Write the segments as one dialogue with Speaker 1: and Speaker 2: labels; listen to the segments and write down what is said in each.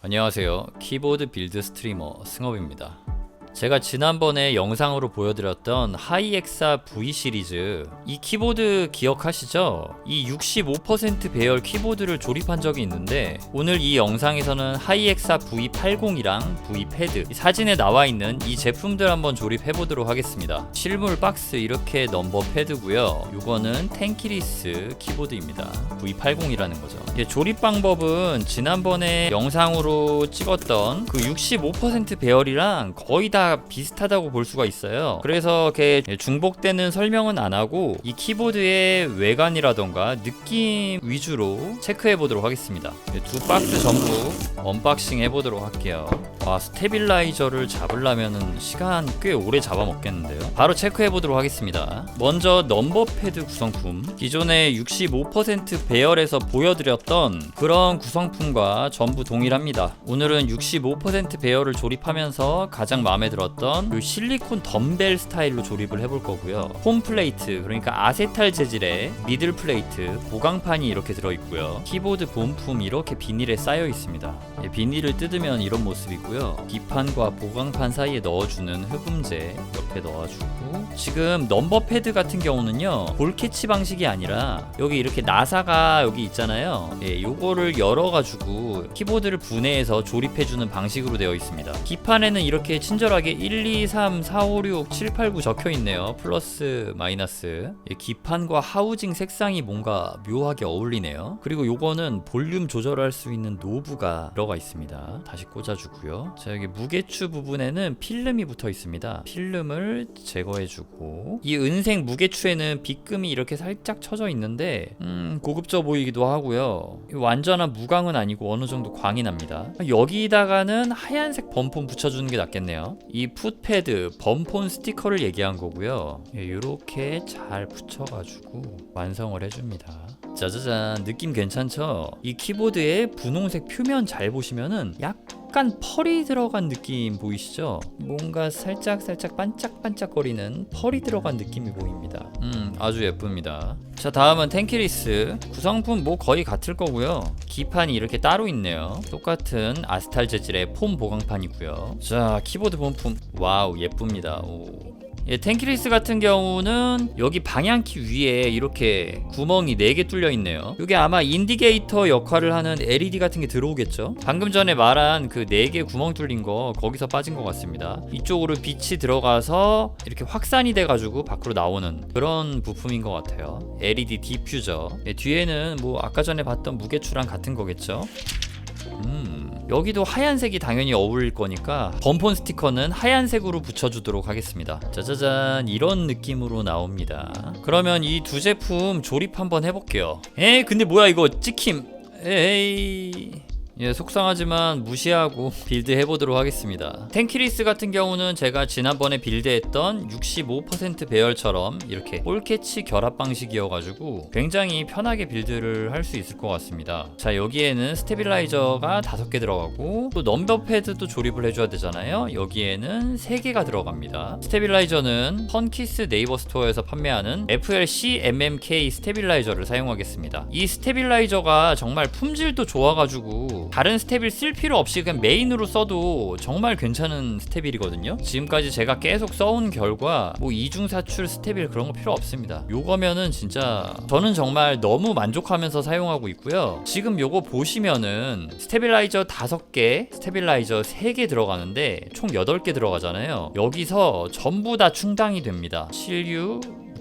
Speaker 1: 안녕하세요. 키보드 빌드 스트리머 승업입니다. 제가 지난번에 영상으로 보여드렸던 하이엑사 V 시리즈, 이 키보드 기억하시죠? 이 65% 배열 키보드를 조립한 적이 있는데, 오늘 이 영상에서는 하이엑사 V80이랑 V 패드, 사진에 나와 있는 이 제품들 한번 조립해 보도록 하겠습니다. 실물 박스 이렇게 넘버 패드고요. 이거는 텐키리스 키보드입니다. V80이라는 거죠. 조립 방법은 지난번에 영상으로 찍었던 그 65% 배열이랑 거의 다 비슷하다고 볼 수가 있어요. 그래서 이렇게 중복되는 설명은 안 하고 이 키보드의 외관이라던가 느낌 위주로 체크해 보도록 하겠습니다. 두 박스 전부 언박싱 해 보도록 할게요. 와, 스테빌라이저를 잡으려면 시간 꽤 오래 잡아먹겠는데요. 바로 체크해 보도록 하겠습니다. 먼저 넘버 패드 구성품, 기존의 65% 배열에서 보여드렸던 그런 구성품과 전부 동일합니다. 오늘은 65% 배열을 조립하면서 가장 마음에 들었던 이 실리콘 덤벨 스타일로 조립을 해볼 거고요. 홈 플레이트, 그러니까 아세탈 재질의 미들 플레이트, 보강판이 이렇게 들어있고요. 키보드 본품 이렇게 비닐에 쌓여 있습니다. 비닐을 뜯으면 이런 모습이고요. 기판과 보강판 사이에 넣어주는 흡음재 옆에 넣어주고, 지금 넘버 패드 같은 경우는요, 볼 캐치 방식이 아니라 여기 이렇게 나사가 여기 있잖아요. 요거를 열어가지고 키보드를 분해해서 조립해주는 방식으로 되어 있습니다. 기판에는 이렇게 친절하게 1, 2, 3, 4, 5, 6, 7, 8, 9 적혀 있네요. 플러스 마이너스. 기판과 하우징 색상이 뭔가 묘하게 어울리네요. 그리고 요거는 볼륨 조절할 수 있는 노브가 들어가 있습니다. 다시 꽂아주고요. 자, 여기 무게추 부분에는 필름이 붙어 있습니다. 필름을 제거해주고, 이 은색 무게추에는 빗금이 이렇게 살짝 쳐져 있는데 고급져 보이기도 하고요. 완전한 무광은 아니고 어느 정도 광이 납니다. 여기다가는 하얀색 범폰 붙여주는 게 낫겠네요. 이 풋패드 범폰 스티커를 얘기한 거고요. 이렇게 잘 붙여가지고 완성을 해줍니다. 짜자잔, 느낌 괜찮죠? 이 키보드의 분홍색 표면 잘 보시면은 약간 펄이 들어간 느낌 보이시죠? 뭔가 살짝 반짝반짝거리는 펄이 들어간 느낌이 보입니다. 아주 예쁩니다. 자, 다음은 텐키리스. 구성품 뭐 거의 같을 거고요. 기판이 이렇게 따로 있네요. 똑같은 아스탈 재질의 폼 보강판이고요. 자, 키보드 본품, 와우, 예쁩니다. 오. 텐키리스 같은 경우는 여기 방향키 위에 이렇게 구멍이 4개 뚫려 있네요. 이게 아마 인디게이터 역할을 하는 LED 같은 게 들어오겠죠. 방금 전에 말한 그 4개 구멍 뚫린 거, 거기서 빠진 것 같습니다. 이쪽으로 빛이 들어가서 이렇게 확산이 돼가지고 밖으로 나오는 그런 부품인 것 같아요. LED 디퓨저. 뒤에는 뭐 아까 전에 봤던 무게추랑 같은 거겠죠. 여기도 하얀색이 당연히 어울릴 거니까 범폰 스티커는 하얀색으로 붙여주도록 하겠습니다. 짜자잔, 이런 느낌으로 나옵니다. 그러면 이 두 제품 조립 한번 해볼게요. 근데 뭐야 이거 찍힘. 에이, 속상하지만 무시하고 빌드 해보도록 하겠습니다. 텐키리스 같은 경우는 제가 지난번에 빌드했던 65% 배열처럼 이렇게 볼캐치 결합 방식이어가지고 굉장히 편하게 빌드를 할 수 있을 것 같습니다. 자, 여기에는 스테빌라이저가 5개 들어가고, 또 넘버 패드도 조립을 해줘야 되잖아요. 여기에는 3개가 들어갑니다. 스테빌라이저는 펀키스 네이버 스토어에서 판매하는 FLC MMK 스테빌라이저를 사용하겠습니다. 이 스테빌라이저가 정말 품질도 좋아가지고 다른 스테빌 쓸 필요 없이 그냥 메인으로 써도 정말 괜찮은 스테빌이거든요. 지금까지 제가 계속 써온 결과 뭐 이중사출 스테빌 그런 거 필요 없습니다. 요거면은 진짜 저는 정말 너무 만족하면서 사용하고 있고요. 지금 요거 보시면은 스테빌라이저 5개, 스테빌라이저 3개 들어가는데 총 8개 들어가잖아요. 여기서 전부 다 충당이 됩니다. 실유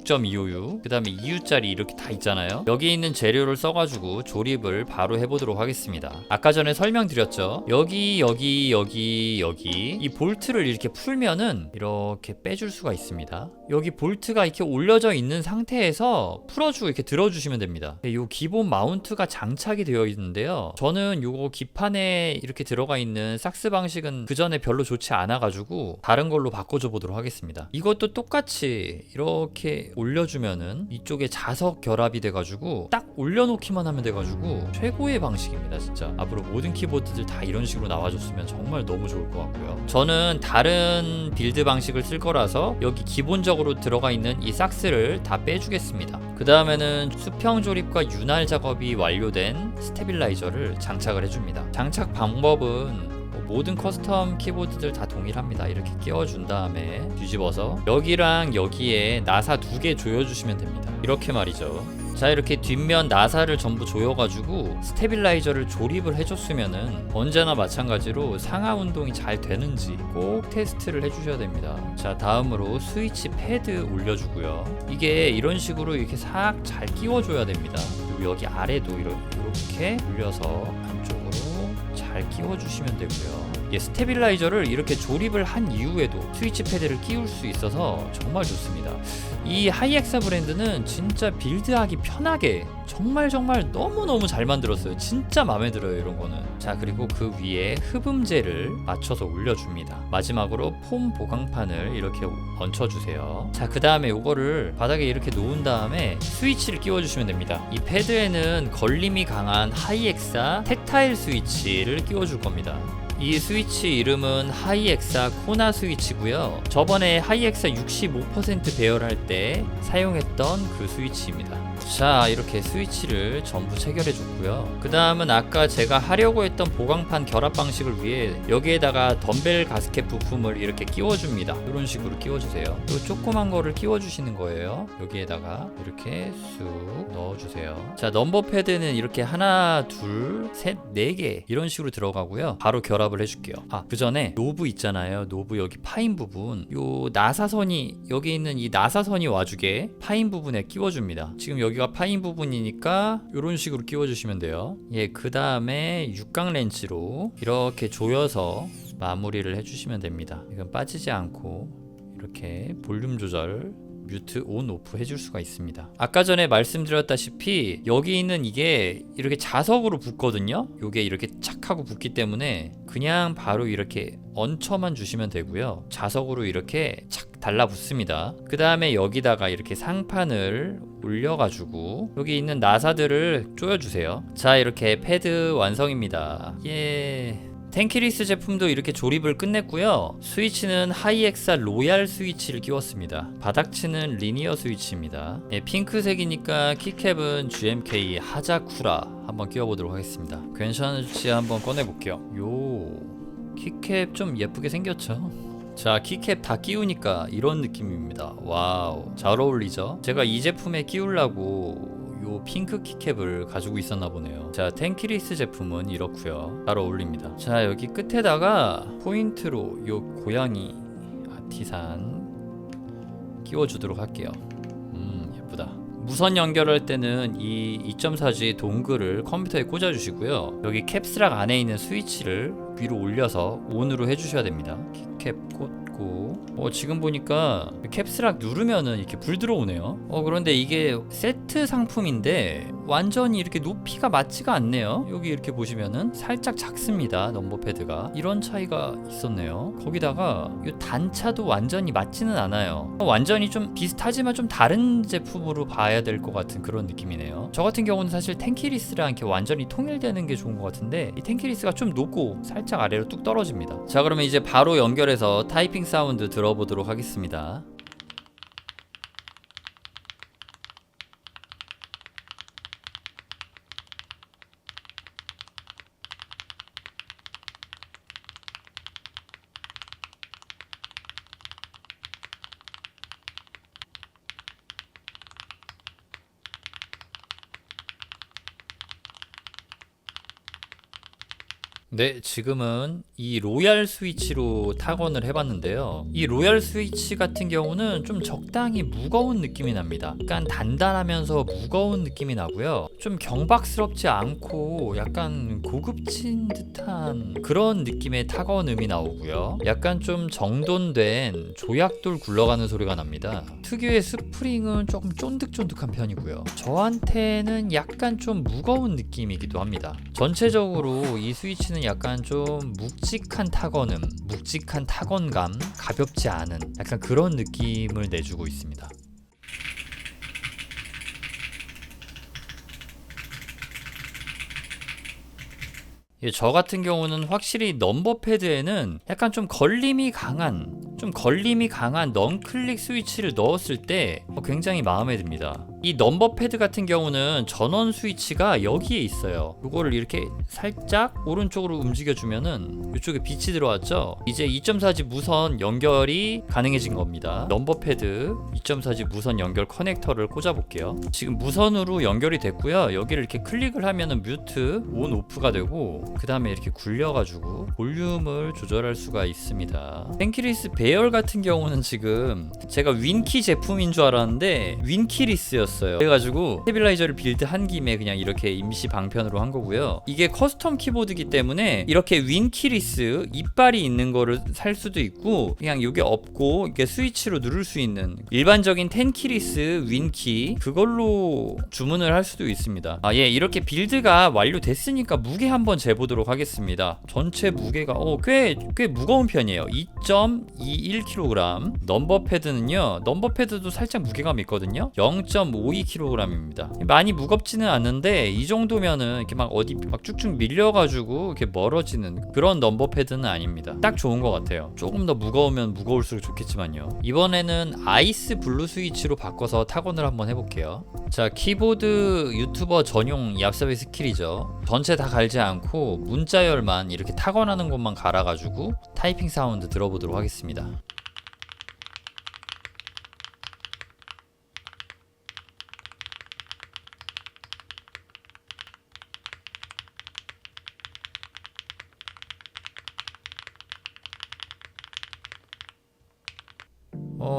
Speaker 1: 6.256, 그 다음에 2U짜리 이렇게 다 있잖아요. 여기 있는 재료를 써가지고 조립을 바로 해보도록 하겠습니다. 아까 전에 설명드렸죠. 여기 이 볼트를 이렇게 풀면은 이렇게 빼줄 수가 있습니다. 여기 볼트가 이렇게 올려져 있는 상태에서 풀어주고 이렇게 들어주시면 됩니다. 이 기본 마운트가 장착이 되어 있는데요. 저는 요거 기판에 이렇게 들어가 있는 삭스 방식은 그 전에 별로 좋지 않아가지고 다른 걸로 바꿔줘 보도록 하겠습니다. 이것도 똑같이 이렇게 올려주면은 이쪽에 자석 결합이 돼가지고 딱 올려놓기만 하면 돼가지고 최고의 방식입니다. 진짜 앞으로 모든 키보드들 다 이런 식으로 나와줬으면 정말 너무 좋을 것 같고요. 저는 다른 빌드 방식을 쓸 거라서 여기 기본적으로 들어가 있는 이 삭스를 다 빼주겠습니다. 그 다음에는 수평 조립과 윤활 작업이 완료된 스테빌라이저를 장착을 해줍니다. 장착 방법은 모든 커스텀 키보드들 다 동일합니다. 이렇게 끼워준 다음에 뒤집어서 여기랑 여기에 나사 2개 조여주시면 됩니다. 이렇게 말이죠. 자, 이렇게 뒷면 나사를 전부 조여가지고 스테빌라이저를 조립을 해줬으면은 언제나 마찬가지로 상하 운동이 잘 되는지 꼭 테스트를 해주셔야 됩니다. 자, 다음으로 스위치 패드 올려주고요. 이게 이런 식으로 이렇게 싹 잘 끼워줘야 됩니다. 그리고 여기 아래도 이렇게 올려서 안쪽으로 잘 끼워주시면 되고요. 스테빌라이저를 이렇게 조립을 한 이후에도 스위치 패드를 끼울 수 있어서 정말 좋습니다. 이 하이엑사 브랜드는 진짜 빌드하기 편하게 정말 너무너무 잘 만들었어요. 진짜 마음에 들어요, 이런 거는. 자, 그리고 그 위에 흡음재를 맞춰서 올려줍니다. 마지막으로 폼 보강판을 이렇게 얹혀주세요. 자, 그 다음에 이거를 바닥에 이렇게 놓은 다음에 스위치를 끼워주시면 됩니다. 이 패드에는 걸림이 강한 하이엑사 텍타일 스위치를 끼워줄 겁니다. 이 스위치 이름은 하이엑사 코나 스위치고요. 저번에 하이엑사 65% 배열할 때 사용했던 그 스위치입니다. 자, 이렇게 스위치를 전부 체결해 줬고요. 그 다음은 아까 제가 하려고 했던 보강판 결합 방식을 위해 여기에다가 덤벨 가스켓 부품을 이렇게 끼워줍니다. 이런 식으로 끼워주세요. 이 조그만 거를 끼워주시는 거예요. 여기에다가 이렇게 쑥 넣어주세요. 자, 넘버 패드는 이렇게 하나, 둘, 셋, 4개 이런 식으로 들어가고요. 바로 결합을 해줄게요. 그 전에 노브 있잖아요. 노브 여기 파인 부분, 요 나사선이 여기 있는 이 나사선이 와주게 파인 부분에 끼워줍니다. 지금 여기가 파인 부분이니까 이런 식으로 끼워주시면 돼요. 그 다음에 육각 렌치로 이렇게 조여서 마무리를 해주시면 됩니다. 이건 빠지지 않고 이렇게 볼륨 조절 뮤트 온 오프 해줄 수가 있습니다. 아까 전에 말씀드렸다시피 여기 있는 이게 이렇게 자석으로 붙거든요. 요게 이렇게 착 하고 붙기 때문에 그냥 바로 이렇게 얹혀만 주시면 되고요. 자석으로 이렇게 착 달라붙습니다. 그 다음에 여기다가 이렇게 상판을 올려가지고 여기 있는 나사들을 조여주세요. 자, 이렇게 패드 완성입니다. 텐키리스 제품도 이렇게 조립을 끝냈고요. 스위치는 하이엑사 로얄 스위치를 끼웠습니다. 바닥치는 리니어 스위치입니다. 핑크색이니까 키캡은 GMK 하자쿠라 한번 끼워보도록 하겠습니다. 괜찮을지 한번 꺼내볼게요. 요 키캡 좀 예쁘게 생겼죠? 자, 키캡 다 끼우니까 이런 느낌입니다. 와우, 잘 어울리죠? 제가 이 제품에 끼우려고 요 핑크 키캡을 가지고 있었나 보네요. 자, 텐키리스 제품은 이렇고요. 잘 어울립니다. 자, 여기 끝에다가 포인트로 요 고양이 아티산 끼워주도록 할게요. 예쁘다. 무선 연결할 때는 이 2.4G 동글을 컴퓨터에 꽂아주시고요. 여기 캡스락 안에 있는 스위치를 위로 올려서 온으로 해주셔야 됩니다. 캡 꽂고 지금 보니까 캡스락 누르면은 이렇게 불 들어오네요. 그런데 이게 세트 상품인데 완전히 이렇게 높이가 맞지가 않네요. 여기 이렇게 보시면은 살짝 작습니다. 넘버 패드가 이런 차이가 있었네요. 거기다가 이 단차도 완전히 맞지는 않아요. 완전히 좀 비슷하지만 좀 다른 제품으로 봐야 될 것 같은 그런 느낌이네요. 저 같은 경우는 사실 텐키리스랑 이렇게 완전히 통일되는 게 좋은 것 같은데 이 텐키리스가 좀 높고 살짝 아래로 뚝 떨어집니다. 자, 그러면 이제 바로 연결해서 타이핑 사운드 들어보도록 하겠습니다. 네, 지금은 이 로얄 스위치로 타건을 해봤는데요. 이 로얄 스위치 같은 경우는 좀 적당히 무거운 느낌이 납니다. 약간 단단하면서 무거운 느낌이 나고요. 좀 경박스럽지 않고 약간 고급진 듯한 그런 느낌의 타건음이 나오고요. 약간 좀 정돈된 조약돌 굴러가는 소리가 납니다. 특유의 스프링은 조금 쫀득쫀득한 편이고요. 저한테는 약간 좀 무거운 느낌이기도 합니다. 전체적으로 이 스위치는 약간 좀 묵직한 타건음, 묵직한 타건감, 가볍지 않은 약간 그런 느낌을 내주고 있습니다. 예, 저 같은 경우는 확실히 넘버패드에는 약간 좀 걸림이 강한 넌클릭 스위치를 넣었을 때 굉장히 마음에 듭니다. 이 넘버패드 같은 경우는 전원 스위치가 여기에 있어요. 이거를 이렇게 살짝 오른쪽으로 움직여주면은 이쪽에 빛이 들어왔죠. 이제 2.4G 무선 연결이 가능해진 겁니다. 넘버패드 2.4G 무선 연결 커넥터를 꽂아 볼게요. 지금 무선으로 연결이 됐고요. 여기를 이렇게 클릭을 하면은 뮤트 온 오프가 되고, 그 다음에 이렇게 굴려가지고 볼륨을 조절할 수가 있습니다. 펜키리스 배열 같은 경우는 지금 제가 윈키 제품인 줄 알았는데 윈키리스였어요. 그래가지고 스테빌라이저를 빌드한 김에 그냥 이렇게 임시 방편으로 한 거고요. 이게 커스텀 키보드이기 때문에 이렇게 윈키리스 이빨이 있는 거를 살 수도 있고, 그냥 이게 없고 이게 스위치로 누를 수 있는 일반적인 텐키리스 윈키 그걸로 주문을 할 수도 있습니다. 예, 이렇게 빌드가 완료됐으니까 무게 한번 재보도록 하겠습니다. 전체 무게가 꽤 무거운 편이에요. 2.21kg. 넘버패드는요, 넘버패드도 살짝 무게감이 있거든요. 0.52kg입니다. 많이 무겁지는 않은데 이 정도면은 이렇게 막 어디 막 쭉쭉 밀려가지고 이렇게 멀어지는 그런 넘버패드는 아닙니다. 딱 좋은 것 같아요. 조금 더 무거우면 무거울수록 좋겠지만요. 이번에는 아이스 블루 스위치로 바꿔서 타건을 한번 해볼게요. 자, 키보드 유튜버 전용 얍삽의 스킬이죠. 전체 다 갈지 않고 문자열만 이렇게 타건하는 곳만 갈아가지고 타이핑 사운드 들어보도록 하겠습니다.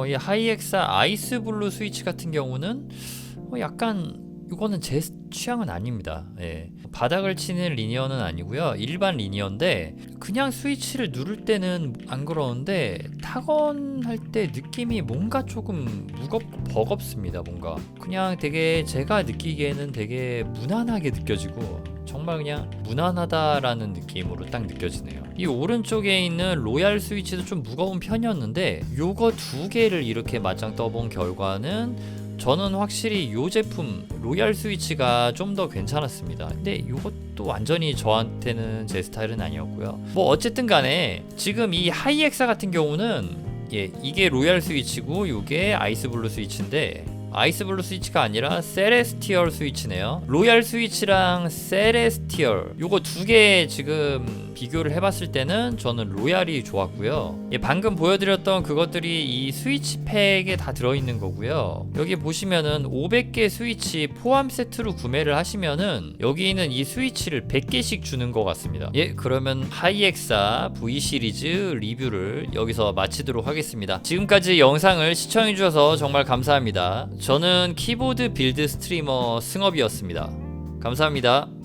Speaker 1: 이 하이엑사 아이스 블루 스위치 같은 경우는 약간 이거는 제 취향은 아닙니다. 예. 바닥을 치는 리니어는 아니고요. 일반 리니어인데 그냥 스위치를 누를 때는 안 그러는데 타건할 때 느낌이 뭔가 조금 무겁고 버겁습니다. 뭔가 그냥 되게 제가 느끼기에는 되게 무난하게 느껴지고 정말 그냥 무난하다라는 느낌으로 딱 느껴지네요. 이 오른쪽에 있는 로얄 스위치도 좀 무거운 편이었는데 요거 두 개를 이렇게 맞짱 떠본 결과는 저는 확실히 이 제품 로얄 스위치가 좀 더 괜찮았습니다. 근데 이것도 완전히 저한테는 제 스타일은 아니었고요. 뭐 어쨌든 간에 지금 이 하이엑사 같은 경우는 이게 로얄 스위치고 이게 아이스 블루 스위치인데, 아이스 블루 스위치가 아니라 세레스티얼 스위치네요. 로얄 스위치랑 세레스티얼 요거 두 개 지금 비교를 해봤을 때는 저는 로얄이 좋았고요. 방금 보여드렸던 그것들이 이 스위치 팩에 다 들어있는 거고요. 여기 보시면은 500개 스위치 포함 세트로 구매를 하시면은 여기 있는 이 스위치를 100개씩 주는 것 같습니다. 그러면 하이엑사 V 시리즈 리뷰를 여기서 마치도록 하겠습니다. 지금까지 영상을 시청해주셔서 정말 감사합니다. 저는 키보드 빌드 스트리머 승업이었습니다. 감사합니다.